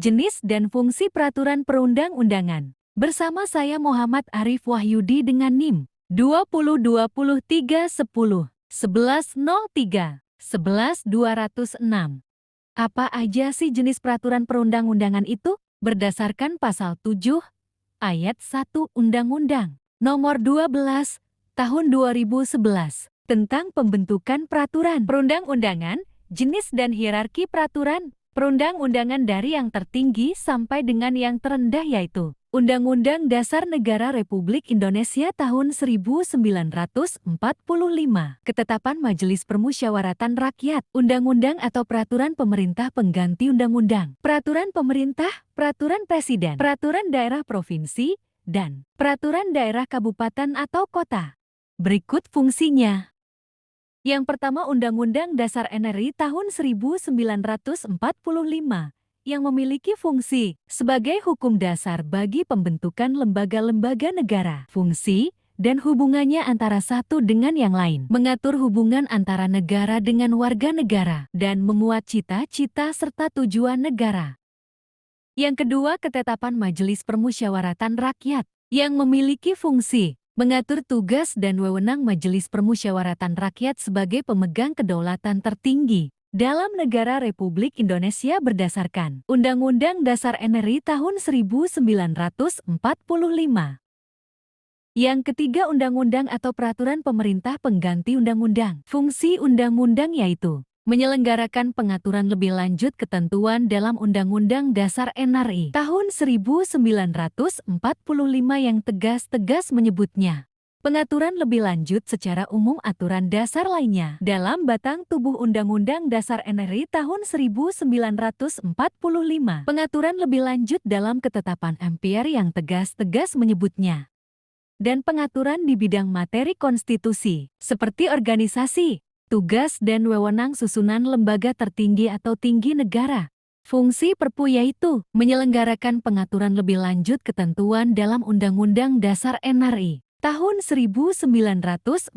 jenis dan fungsi peraturan perundang-undangan. Bersama saya Muhammad Arif Wahyudi dengan NIM 202310 1103 11206. Apa aja sih jenis peraturan perundang-undangan itu? Berdasarkan pasal 7 ayat 1 Undang-Undang Nomor 12 Tahun 2011 tentang pembentukan peraturan perundang-undangan, jenis dan hierarki peraturan perundang-undangan dari yang tertinggi sampai dengan yang terendah, yaitu Undang-Undang Dasar Negara Republik Indonesia tahun 1945, Ketetapan Majelis Permusyawaratan Rakyat, Undang-Undang atau Peraturan Pemerintah Pengganti Undang-Undang, Peraturan Pemerintah, Peraturan Presiden, Peraturan Daerah Provinsi, dan Peraturan Daerah Kabupaten atau Kota. Berikut fungsinya. Yang pertama, Undang-Undang Dasar NRI tahun 1945 yang memiliki fungsi sebagai hukum dasar bagi pembentukan lembaga-lembaga negara. Fungsi dan hubungannya antara satu dengan yang lain, mengatur hubungan antara negara dengan warga negara, dan memuat cita-cita serta tujuan negara. Yang kedua, Ketetapan Majelis Permusyawaratan Rakyat yang memiliki fungsi mengatur tugas dan wewenang Majelis Permusyawaratan Rakyat sebagai pemegang kedaulatan tertinggi dalam negara Republik Indonesia berdasarkan Undang-Undang Dasar NRI tahun 1945. Yang ketiga, Undang-Undang atau Peraturan Pemerintah Pengganti Undang-Undang. Fungsi undang-undang yaitu menyelenggarakan pengaturan lebih lanjut ketentuan dalam Undang-Undang Dasar NRI tahun 1945 yang tegas-tegas menyebutnya pengaturan lebih lanjut secara umum aturan dasar lainnya dalam batang tubuh Undang-Undang Dasar NRI tahun 1945. Pengaturan lebih lanjut dalam ketetapan MPR yang tegas-tegas menyebutnya. Dan pengaturan di bidang materi konstitusi, seperti organisasi, tugas dan wewenang susunan lembaga tertinggi atau tinggi negara. Fungsi Perpu yaitu menyelenggarakan pengaturan lebih lanjut ketentuan dalam Undang-Undang Dasar NRI tahun 1945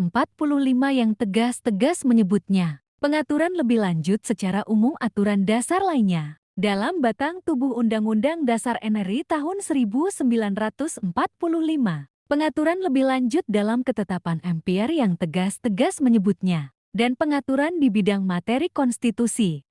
yang tegas-tegas menyebutnya pengaturan lebih lanjut secara umum aturan dasar lainnya dalam batang tubuh Undang-Undang Dasar NRI tahun 1945. Pengaturan lebih lanjut dalam ketetapan MPR yang tegas-tegas menyebutnya dan pengaturan di bidang materi konstitusi.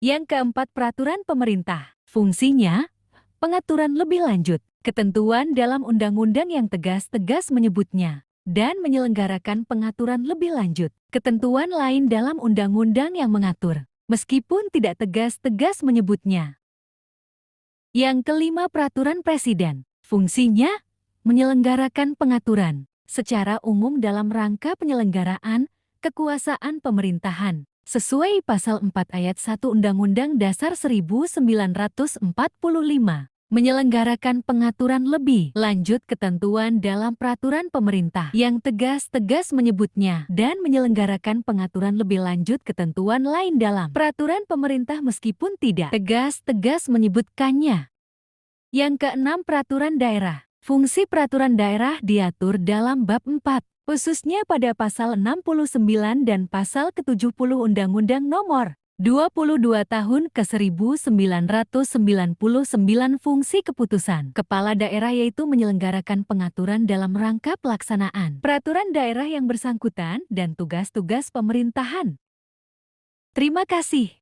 Yang keempat, Peraturan Pemerintah. Fungsinya pengaturan lebih lanjut ketentuan dalam undang-undang yang tegas-tegas menyebutnya, dan menyelenggarakan pengaturan lebih lanjut ketentuan lain dalam undang-undang yang mengatur, meskipun tidak tegas-tegas menyebutnya. Yang kelima, Peraturan Presiden. Fungsinya menyelenggarakan pengaturan secara umum dalam rangka penyelenggaraan kekuasaan pemerintahan, sesuai Pasal 4 Ayat 1 Undang-Undang Dasar 1945. Menyelenggarakan pengaturan lebih lanjut ketentuan dalam peraturan pemerintah yang tegas-tegas menyebutnya dan menyelenggarakan pengaturan lebih lanjut ketentuan lain dalam peraturan pemerintah meskipun tidak tegas-tegas menyebutkannya. Yang keenam, Peraturan Daerah. Fungsi peraturan daerah diatur dalam bab 4, khususnya pada pasal 69 dan pasal ke-70 Undang-Undang Nomor 22 Tahun ke-1999. Fungsi keputusan kepala daerah yaitu menyelenggarakan pengaturan dalam rangka pelaksanaan peraturan daerah yang bersangkutan dan tugas-tugas pemerintahan. Terima kasih.